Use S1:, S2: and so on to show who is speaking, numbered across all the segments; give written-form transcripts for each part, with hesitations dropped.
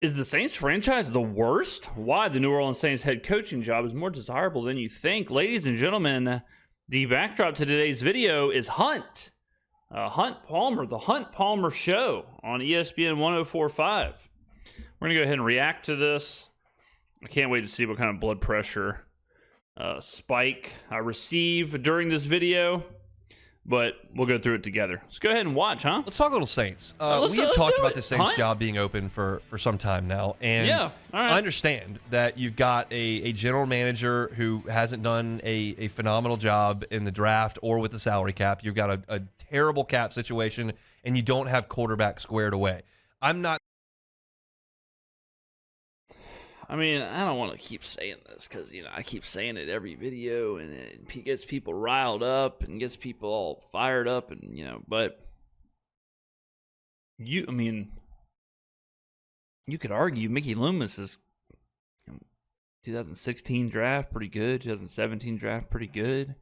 S1: Is the Saints franchise the worst? Why the New Orleans Saints head coaching job is more desirable than you think. Ladies and gentlemen, the backdrop to today's video is Hunt. Hunt Palmer, the Hunt Palmer Show on ESPN 104.5. We're going to go ahead and react to this. I can't wait to see what kind of blood pressure spike I receive during this video. But we'll go through it together. Let's go ahead and watch, huh?
S2: Let's talk a little Saints. We have talked about the Saints job being open for some time now. And
S1: yeah, all right.
S2: I understand that you've got a general manager who hasn't done a phenomenal job in the draft or with the salary cap. You've got a terrible cap situation, and you don't have quarterback squared away.
S1: I mean, I don't want to keep saying this because, I keep saying it every video and it gets people riled up and gets people all fired up and, but you could argue Mickey Loomis's 2016 draft pretty good, 2017 draft pretty good.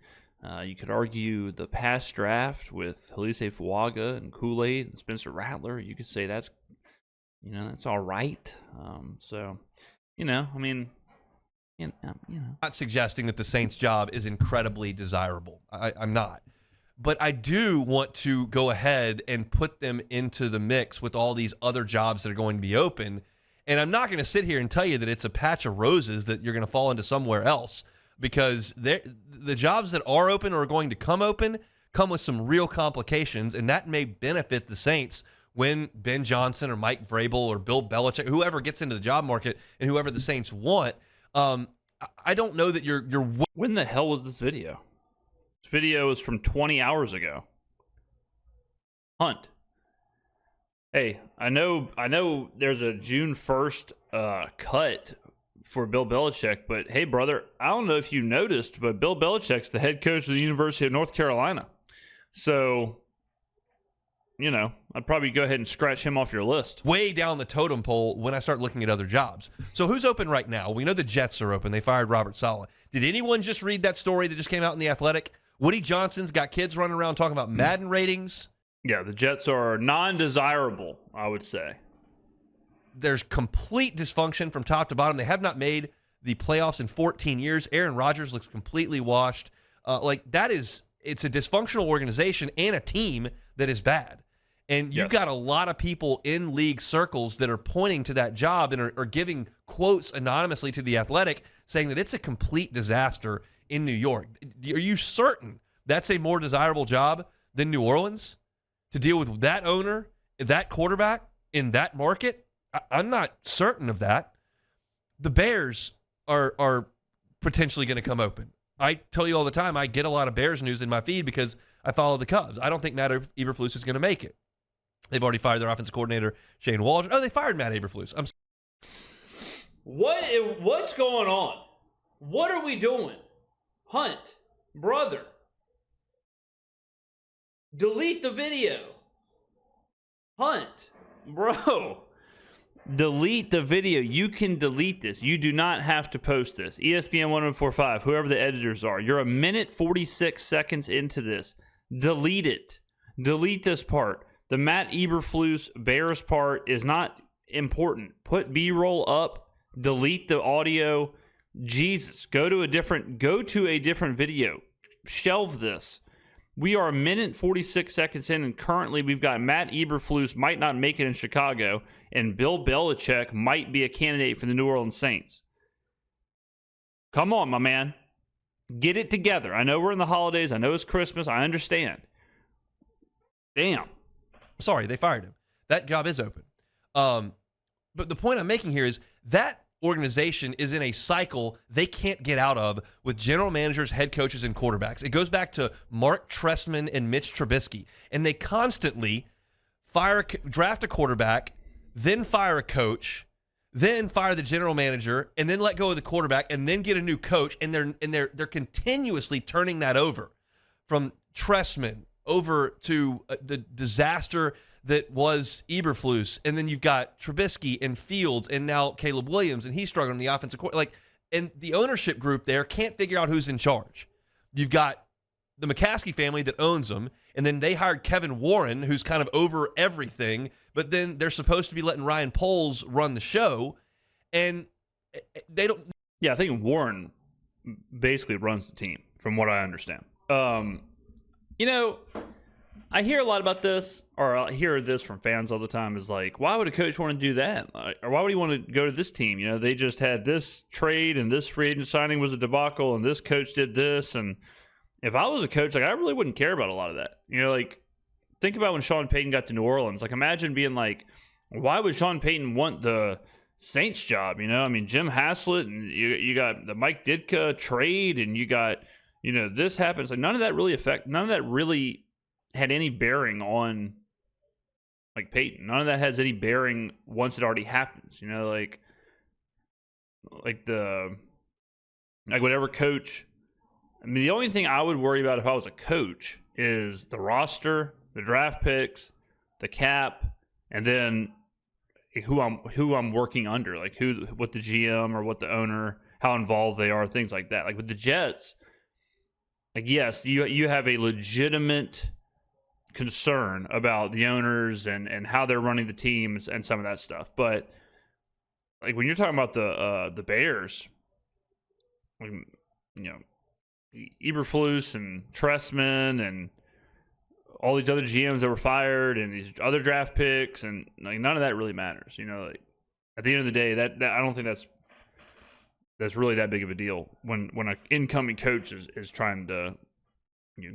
S1: You could argue the past draft with Halise Fuaga and Kool-Aid and Spencer Rattler. You could say that's all right.
S2: Not suggesting that the Saints job is incredibly desirable. I'm not. But I do want to go ahead and put them into the mix with all these other jobs that are going to be open. And I'm not going to sit here and tell you that it's a patch of roses that you're going to fall into somewhere else, because the jobs that are open or are going to come open come with some real complications, and that may benefit the Saints when Ben Johnson or Mike Vrabel or Bill Belichick, whoever gets into the job market and whoever the Saints want. I don't know that you're.
S1: When the hell was this video? This video is from 20 hours ago. Hunt. Hey, I know there's a June 1st cut for Bill Belichick, but hey, brother, I don't know if you noticed, but Bill Belichick's the head coach of the University of North Carolina. So, I'd probably go ahead and scratch him off your list.
S2: Way down the totem pole when I start looking at other jobs. So who's open right now? We know the Jets are open. They fired Robert Saleh. Did anyone just read that story that just came out in The Athletic? Woody Johnson's got kids running around talking about Madden ratings.
S1: Yeah, the Jets are non-desirable, I would say.
S2: There's complete dysfunction from top to bottom. They have not made the playoffs in 14 years. Aaron Rodgers looks completely washed. It's a dysfunctional organization and a team that is bad. And you've got a lot of people in league circles that are pointing to that job and are giving quotes anonymously to The Athletic saying that it's a complete disaster in New York. Are you certain that's a more desirable job than New Orleans to deal with that owner, that quarterback in that market? I'm not certain of that. The Bears are potentially going to come open. I tell you all the time, I get a lot of Bears news in my feed because I follow the Cubs. I don't think Matt Eberflus is going to make it. They've already fired their offensive coordinator, Shane Waldron. Oh, they fired Matt Eberflus.
S1: What's going on? What are we doing? Hunt, brother, delete the video. Hunt, bro, delete the video. You can delete this. You do not have to post this. ESPN 104.5, whoever the editors are, you're a minute 46 seconds into this. Delete it. Delete this part. The Matt Eberflus Bears part is not important. Put B-roll up. Delete the audio. Jesus, go to a different video. Shelve this. We are a minute 46 seconds in, and currently we've got Matt Eberflus might not make it in Chicago, and Bill Belichick might be a candidate for the New Orleans Saints. Come on, my man. Get it together. I know we're in the holidays. I know it's Christmas. I understand. Damn.
S2: Sorry, they fired him. That job is open. But the point I'm making here is that organization is in a cycle they can't get out of with general managers, head coaches, and quarterbacks. It goes back to Mark Trestman and Mitch Trubisky, and they constantly draft a quarterback, then fire a coach, then fire the general manager, and then let go of the quarterback, and then get a new coach, and they're continuously turning that over, from Trestman over to the disaster that was Eberflus, and then you've got Trubisky and Fields, and now Caleb Williams, and he's struggling in the offensive court. And the ownership group there can't figure out who's in charge. You've got the McCaskey family that owns them, and then they hired Kevin Warren, who's kind of over everything but then they're supposed to be letting Ryan Poles run the show, and they don't.
S1: Yeah, I think Warren basically runs the team, from what I understand. I hear a lot about this, or I hear this from fans all the time, is like, why would a coach want to do that? Or why would he want to go to this team? They just had this trade, and this free agent signing was a debacle, and this coach did this. And if I was a coach, I really wouldn't care about a lot of that. Think about when Sean Payton got to New Orleans. Imagine being like, why would Sean Payton want the Saints job? Jim Haslett, and you got the Mike Ditka trade, and you got, this happens. None of that really had any bearing on Peyton. None of that has any bearing once it already happens. Whatever coach. The only thing I would worry about if I was a coach is the roster, the draft picks, the cap, and then who I'm working under, what the GM or what the owner, how involved they are, things like that. With the Jets, yes, you have a legitimate concern about the owners and how they're running the teams and some of that stuff. But when you're talking about the Bears, Eberflus and Trestman and all these other GMs that were fired and these other draft picks, and none of that really matters. At the end of the day, that I don't think that's really that big of a deal when an incoming coach is trying to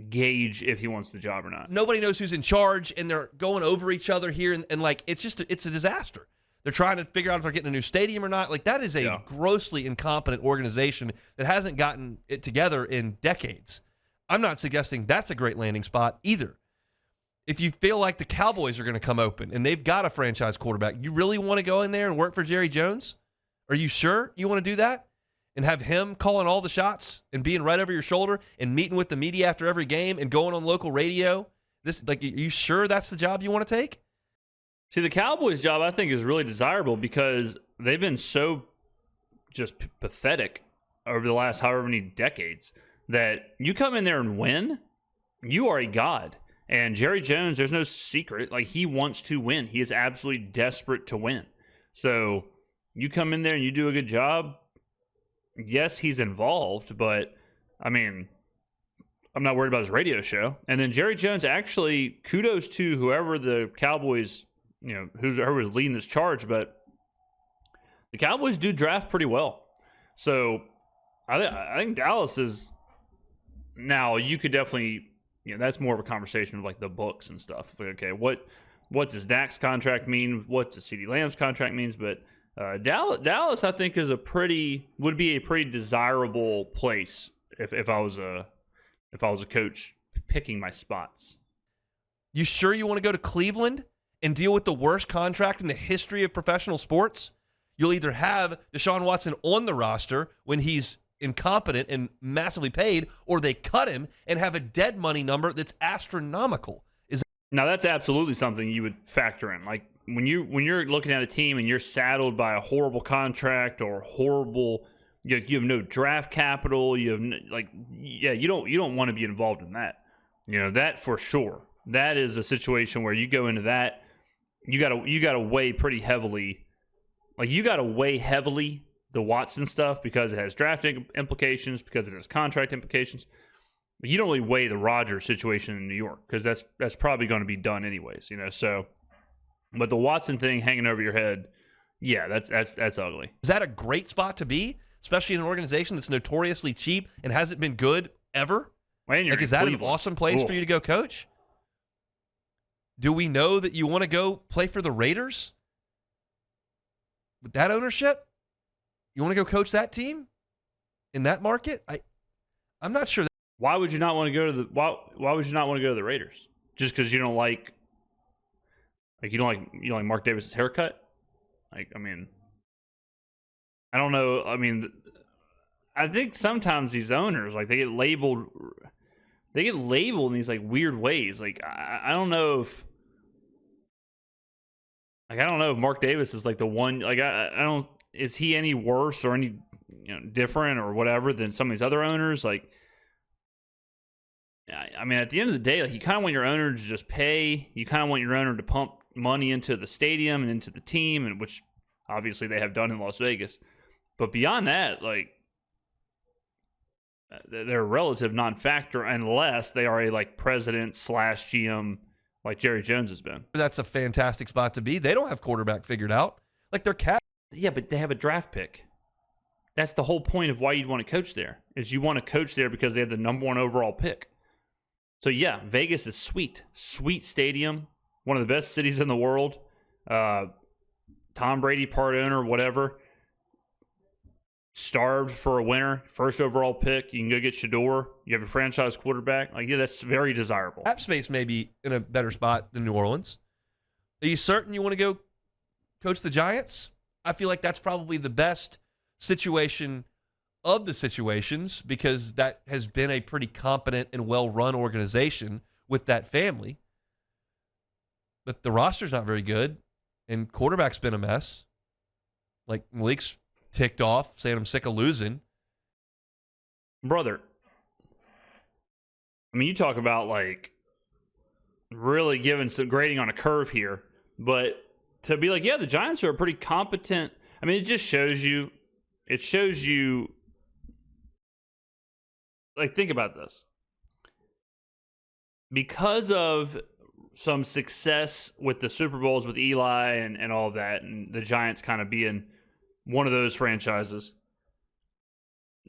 S1: gauge if he wants the job or not.
S2: Nobody knows who's in charge, and they're going over each other here, and it's a disaster. They're trying to figure out if they're getting a new stadium or not. That is a grossly incompetent organization that hasn't gotten it together in decades. I'm not suggesting that's a great landing spot either. If you feel like the Cowboys are going to come open and they've got a franchise quarterback, you really want to go in there and work for Jerry Jones? Are you sure you want to do that? And have him calling all the shots and being right over your shoulder and meeting with the media after every game and going on local radio? Are you sure that's the job you want to take?
S1: See, the Cowboys job I think is really desirable because they've been so just pathetic over the last however many decades that you come in there and win, you are a god. And Jerry Jones, there's no secret, he wants to win. He is absolutely desperate to win. So you come in there and you do a good job. Yes, he's involved, but I'm not worried about his radio show. And then Jerry Jones, actually, kudos to whoever the Cowboys, whoever was leading this charge, but the Cowboys do draft pretty well. So I think Dallas is, now you could definitely, that's more of a conversation of the books and stuff. Okay, what does Dak's contract mean? What does CeeDee Lamb's contract means? But Dallas, I think, would be a pretty desirable place if I was a coach picking my spots.
S2: You sure you want to go to Cleveland and deal with the worst contract in the history of professional sports? You'll either have Deshaun Watson on the roster when he's incompetent and massively paid, or they cut him and have a dead money number that's astronomical.
S1: Now that's absolutely something you would factor in. When you're looking at a team and you're saddled by a horrible contract or horrible, you have no draft capital. You have you don't want to be involved in that. That for sure. That is a situation where you go into that. You gotta weigh pretty heavily. You gotta weigh heavily the Watson stuff because it has draft implications, because it has contract implications. But you don't really weigh the Rodgers situation in New York because that's probably going to be done anyways. So. But the Watson thing hanging over your head, yeah, that's ugly.
S2: Is that a great spot to be, especially in an organization that's notoriously cheap and hasn't been good ever? Is that Cleveland. An awesome place for you to go coach? Do we know that you want to go play for the Raiders with that ownership? You want to go coach that team in that market? I'm not sure.
S1: Why would you not want to go to the Why would you not want to go to the Raiders? Just because you don't like? You don't like Mark Davis's haircut? I don't know. I think sometimes these owners, they get labeled in these weird ways. I don't know if Mark Davis is the one. I don't. Is he any worse or any different or whatever than some of these other owners? At the end of the day, you kind of want your owner to just pay. You kind of want your owner to pump money into the stadium and into the team, and which obviously they have done in Las Vegas. But beyond that, like, they're a relative non-factor unless they are a like president / GM like Jerry Jones has been.
S2: That's a fantastic spot to be. They don't have quarterback figured out. Like, they're
S1: Yeah, but they have a draft pick. That's the whole point of why you'd want to coach there, is you want to coach there because they have the number 1 overall pick. So yeah, Vegas is sweet. Sweet stadium. One of the best cities in the world. Tom Brady, part owner, whatever. Starved for a winner, first overall pick. You can go get Shador. You have a franchise quarterback. Like, yeah, that's very desirable.
S2: cap space may be in a better spot than New Orleans. Are you certain you want to go coach the Giants? I feel like that's probably the best situation of the situations, because that has been a pretty competent and well-run organization with that family. But the roster's not very good, and quarterback's been a mess. Like, Malik's ticked off, saying I'm sick of losing.
S1: Brother, I mean, you talk about, like, really giving some grading on a curve here, but to be like, yeah, the Giants are a pretty competent. I mean, it shows you, like, think about this. Because of some success with the Super Bowls with Eli and all of that, and the Giants kind of being one of those franchises,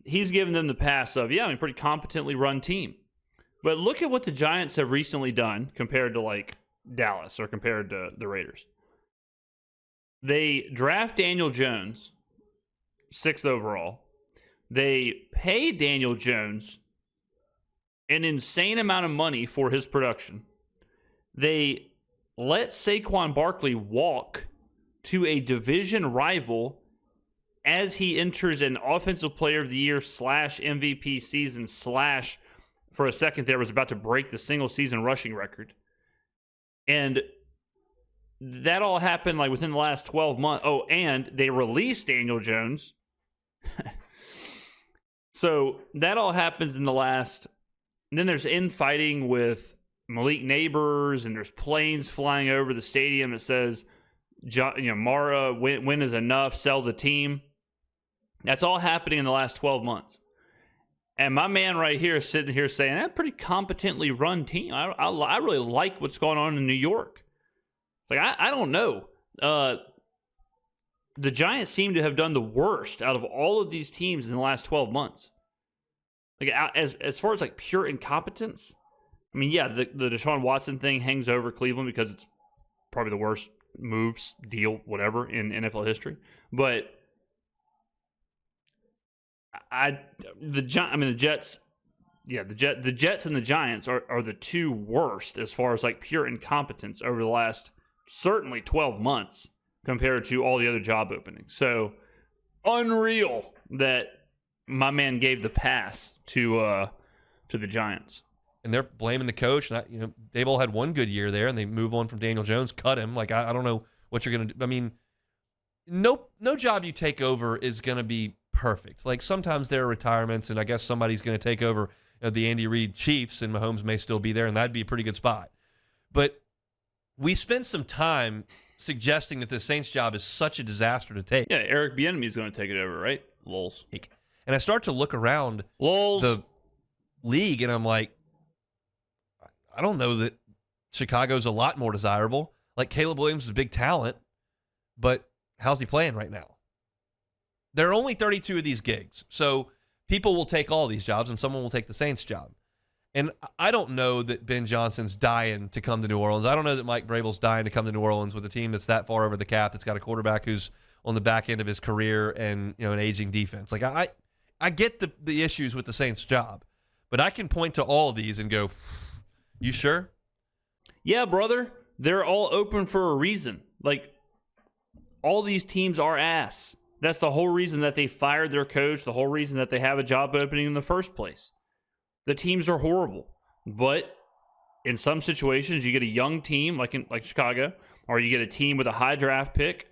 S1: he's given them the pass of, yeah, I mean, pretty competently run team. But look at what the Giants have recently done compared to, like, Dallas or compared to the Raiders. They draft Daniel Jones, 6th overall. They pay Daniel Jones an insane amount of money for his production. They let Saquon Barkley walk to a division rival as he enters an Offensive Player of the Year / MVP season / for a second there was about to break the single season rushing record. And that all happened like within the last 12 months. Oh, and they released Daniel Jones. So that all happens in the last. And then there's infighting with Malik Neighbors, and there's planes flying over the stadium that says, Mara, win is enough, sell the team. That's all happening in the last 12 months. And my man right here is sitting here saying, that's a pretty competently run team. I really like what's going on in New York. It's like, I don't know. The Giants seem to have done the worst out of all of these teams in the last 12 months. Like, as far as like pure incompetence, I mean, yeah, the Deshaun Watson thing hangs over Cleveland because it's probably the worst moves, deal, whatever in NFL history. But the Jets, yeah, the Jets and the Giants are the two worst as far as like pure incompetence over the last certainly 12 months compared to all the other job openings. So unreal that my man gave the pass to the Giants.
S2: And they're blaming the coach. Daboll had one good year there, and they move on from Daniel Jones, cut him. Like, I don't know what you're going to do. I mean, no job you take over is going to be perfect. Like, sometimes there are retirements, and I guess somebody's going to take over the Andy Reid Chiefs, and Mahomes may still be there, and that'd be a pretty good spot. But we spent some time suggesting that the Saints job is such a disaster to take.
S1: Yeah, Eric Bieniemy is going to take it over, right? Lols.
S2: And I start to look around
S1: Lols.
S2: the league, and I'm like, I don't know that Chicago's a lot more desirable. Like, Caleb Williams is a big talent, but how's he playing right now? There are only 32 of these gigs, so people will take all these jobs, and someone will take the Saints job. And I don't know that Ben Johnson's dying to come to New Orleans. I don't know that Mike Vrabel's dying to come to New Orleans with a team that's that far over the cap, that's got a quarterback who's on the back end of his career and an aging defense. Like, I get the issues with the Saints job, but I can point to all of these and go, you sure?
S1: Yeah, brother. They're all open for a reason. Like, all these teams are ass. That's the whole reason that they fired their coach, the whole reason that they have a job opening in the first place. The teams are horrible. But in some situations, you get a young team like Chicago, or you get a team with a high draft pick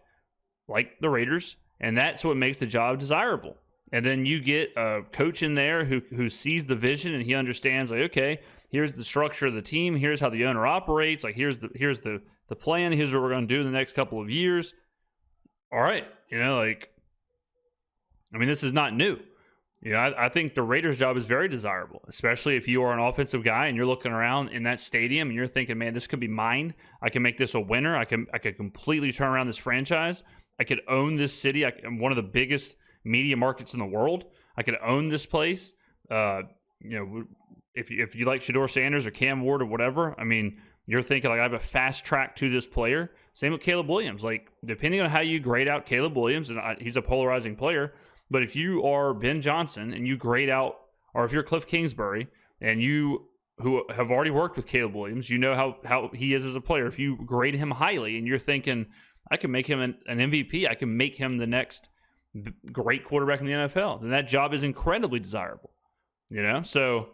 S1: like the Raiders, and that's what makes the job desirable. And then you get a coach in there who sees the vision, and he understands, like, okay, here's the structure of the team, here's how the owner operates, like here's the plan, here's what we're going to do in the next couple of years. All right, like, I mean, this is not new. I think the Raiders' job is very desirable, especially if you are an offensive guy and you're looking around in that stadium and you're thinking, man, this could be mine. I can make this a winner. I could completely turn around this franchise. I could own this city. I'm one of the biggest media markets in the world. I could own this place. If you like Shedeur Sanders or Cam Ward or whatever, I mean, you're thinking, like, I have a fast track to this player. Same with Caleb Williams. Like, depending on how you grade out Caleb Williams, and he's a polarizing player, but if you are Ben Johnson and you grade out, or if you're Cliff Kingsbury and you who have already worked with Caleb Williams, you know how he is as a player. If you grade him highly and you're thinking, I can make him an MVP, I can make him the next great quarterback in the NFL, then that job is incredibly desirable. So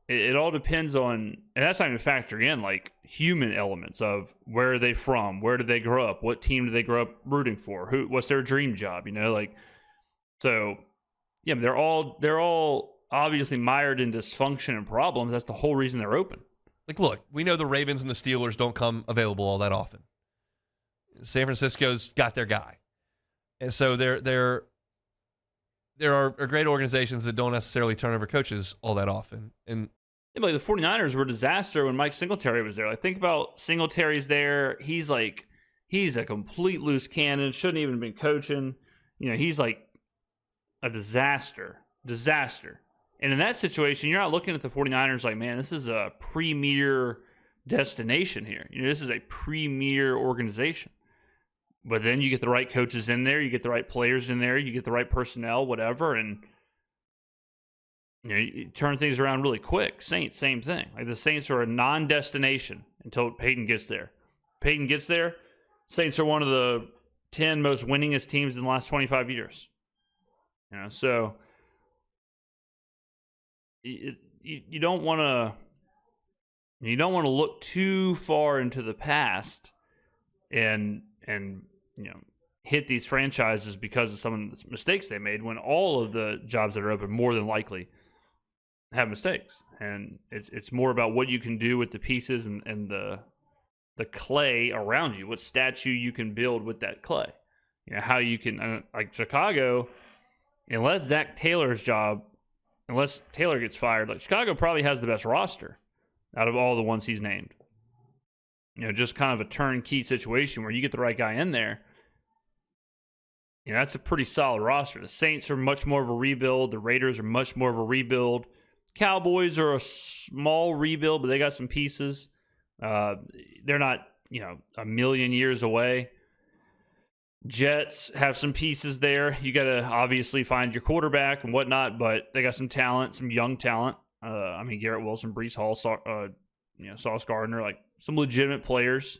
S1: it all depends on, and that's not even factoring in like human elements of where are they from, where did they grow up, what team did they grow up rooting for, what's their dream job, So, yeah, they're all obviously mired in dysfunction and problems. That's the whole reason they're open.
S2: Like, look, we know the Ravens and the Steelers don't come available all that often. San Francisco's got their guy, and so there are great organizations that don't necessarily turn over coaches all that often. And
S1: like the 49ers were a disaster when Mike Singletary was there. Like, think about Singletary's there. He's a complete loose cannon. Shouldn't even have been coaching. He's like a disaster. And in that situation, you're not looking at the 49ers like, man, this is a premier destination here. This is a premier organization. But then you get the right coaches in there, you get the right players in there, you get the right personnel, whatever, and you turn things around really quick. Saints, same thing. Like, the Saints are a non-destination until Peyton gets there. Peyton gets there, Saints are one of the 10 most winningest teams in the last 25 years. So you don't want to look too far into the past and hit these franchises because of some of the mistakes they made, when all of the jobs that are open more than likely have mistakes. And it's more about what you can do with the pieces and the clay around you, what statue you can build with that clay. How you can, like Chicago, unless Taylor gets fired, like, Chicago probably has the best roster out of all the ones he's named. Just kind of a turnkey situation where you get the right guy in there. That's a pretty solid roster. The Saints are much more of a rebuild. The Raiders are much more of a rebuild. Cowboys are a small rebuild, but they got some pieces. They're not, a million years away. Jets have some pieces there. You got to obviously find your quarterback and whatnot, but they got some talent, some young talent. Garrett Wilson, Breece Hall, Sauce Gardner, like some legitimate players,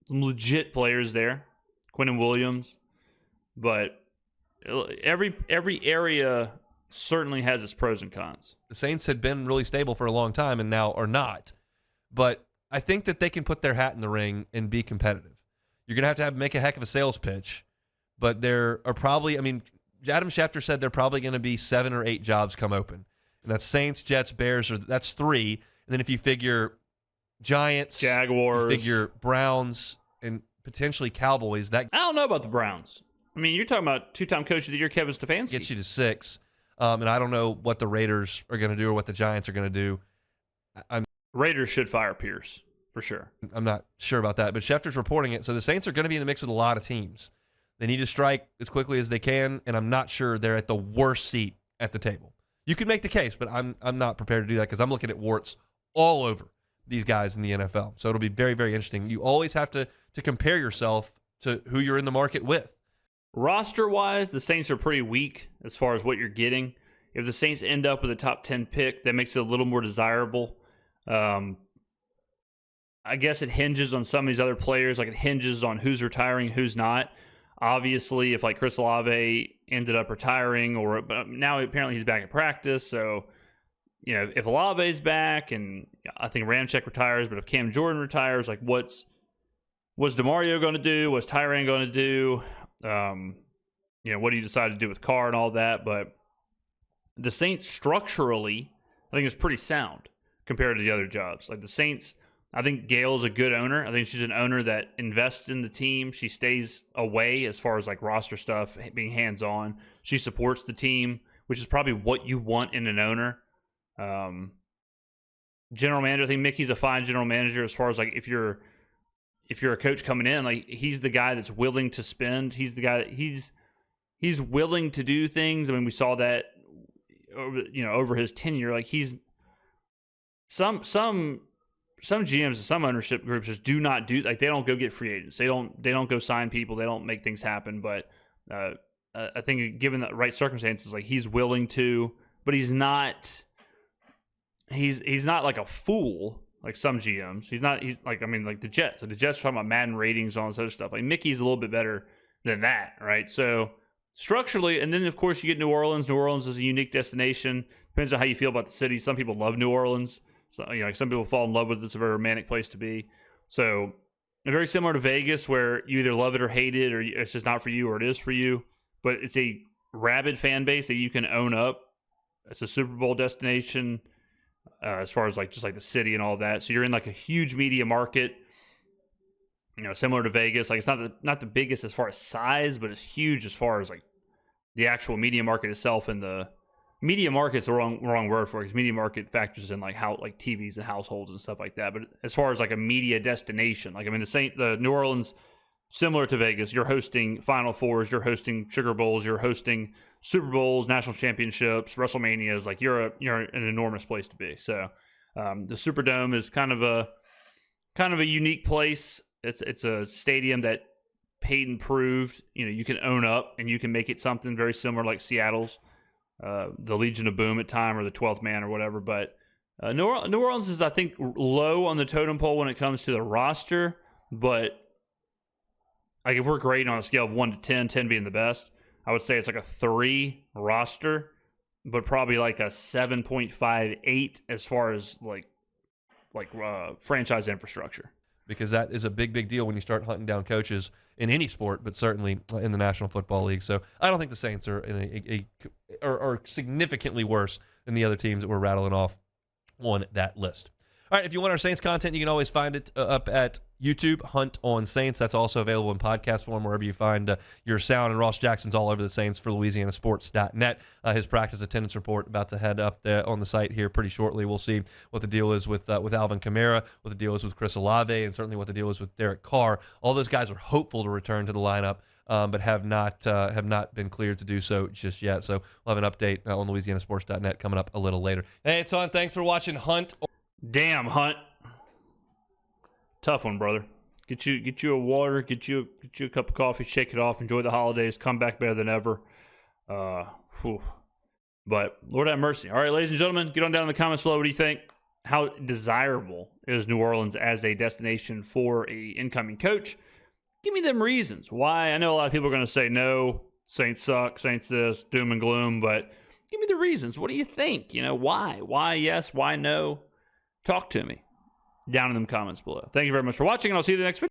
S1: some legit players there. Quinnen Williams, but every area certainly has its pros and cons.
S2: The Saints had been really stable for a long time and now are not, but I think that they can put their hat in the ring and be competitive. You're going to have to make a heck of a sales pitch, but there are probably, Adam Schefter said there are probably going to be 7 or 8 jobs come open. And that's Saints, Jets, Bears, that's 3. And then if you figure Giants,
S1: Jaguars,
S2: you figure Browns, and potentially Cowboys. I
S1: don't know about the Browns. You're talking about 2-time coach of the year Kevin Stefanski.
S2: Gets you to 6. And I don't know what the Raiders are going to do or what the Giants are going to do.
S1: Raiders should fire Pierce. For sure.
S2: I'm not sure about that, but Schefter's reporting it. So the Saints are going to be in the mix with a lot of teams. They need to strike as quickly as they can, and I'm not sure they're at the worst seat at the table. You could make the case, but I'm not prepared to do that because I'm looking at warts all over these guys in the NFL. So it'll be very, very interesting. You always have to compare yourself to who you're in the market with.
S1: Roster-wise, the Saints are pretty weak as far as what you're getting. If the Saints end up with a top 10 pick, that makes it a little more desirable. I guess it hinges on some of these other players. Like, it hinges on who's retiring, who's not. Obviously, if like Chris Olave ended up retiring, but now apparently he's back in practice. So, if Olave's back, and I think Ramczyk retires, but if Cam Jordan retires, like, what's DeMario going to do? What's Tyrann going to do? What do you decide to do with Carr and all that? But the Saints structurally, I think, is pretty sound. compared to the other jobs. Like the Saints, I think Gail's a good owner. I think she's an owner that invests in the team. She stays away as far as like roster stuff, being hands-on. She supports the team, which is probably what you want in an owner. General manager, I think Mickey's a fine general manager as far as like if you're a coach coming in, like he's the guy that's willing to spend. He's the guy he's willing to do things. I mean, we saw that over his tenure. Like he's some GMs and some ownership groups just do not do, like they don't go get free agents. They don't go sign people. They don't make things happen. But I think given the right circumstances, like he's willing to, but he's not like a fool like some GMs. He's like, I mean, like the Jets. Like the Jets are talking about Madden ratings, all this other stuff. Like Mickey's a little bit better than that, right? So structurally, and then of course you get New Orleans. New Orleans is a unique destination. Depends on how you feel about the city. Some people love New Orleans. So, like some people fall in love with it. It's a very romantic place to be. So very similar to Vegas, where you either love it or hate it, or it's just not for you, or it is for you. But it's a rabid fan base that you can own up. It's a Super Bowl destination as far as like just like the city and all of that. So you're in like a huge media market. Similar to Vegas. Like it's not the biggest as far as size, but it's huge as far as like the actual media market itself. And the media market's the wrong word for it, because media market factors in like how like TVs and households and stuff like that. But as far as like a media destination, like I mean the New Orleans, similar to Vegas, you're hosting Final Fours, you're hosting Sugar Bowls, you're hosting Super Bowls, national championships, WrestleManias. Like you're an enormous place to be. So the Superdome is kind of a unique place. It's a stadium that Peyton proved you can own up and you can make it something very similar like Seattle's. The Legion of Boom at time, or the 12th Man or whatever. But New Orleans is, I think, low on the totem pole when it comes to the roster. But like if we're grading on a scale of 1 to 10, 10 being the best, I would say it's like a 3 roster, but probably like a 7.58 as far as like franchise infrastructure.
S2: Because that is a big deal when you start hunting down coaches in any sport, but certainly in the National Football League. So I don't think the Saints are are significantly worse than the other teams that we're rattling off on that list. All right, if you want our Saints content, you can always find it up at YouTube, Hunt on Saints. That's also available in podcast form wherever you find your sound. And Ross Jackson's all over the Saints for LouisianaSports.net. His practice attendance report about to head up there on the site here pretty shortly. We'll see what the deal is with Alvin Kamara, what the deal is with Chris Olave, and certainly what the deal is with Derek Carr. All those guys are hopeful to return to the lineup, but have not been cleared to do so just yet. So we'll have an update on LouisianaSports.net coming up a little later. Hey, it's on. Thanks for watching Hunt.
S1: Damn, Hunt. Tough one, brother. Get you a water, get you a cup of coffee, shake it off, enjoy the holidays, come back better than ever. But Lord have mercy. All right, ladies and gentlemen, get on down in the comments below. What do you think? How desirable is New Orleans as a destination for a incoming coach? Give me them reasons why. I know a lot of people are going to say no, Saints suck, Saints this, doom and gloom, but give me the reasons. What do you think? Why? Why yes, why no? Talk to me down in the comments below. Thank you very much for watching, and I'll see you in the next video.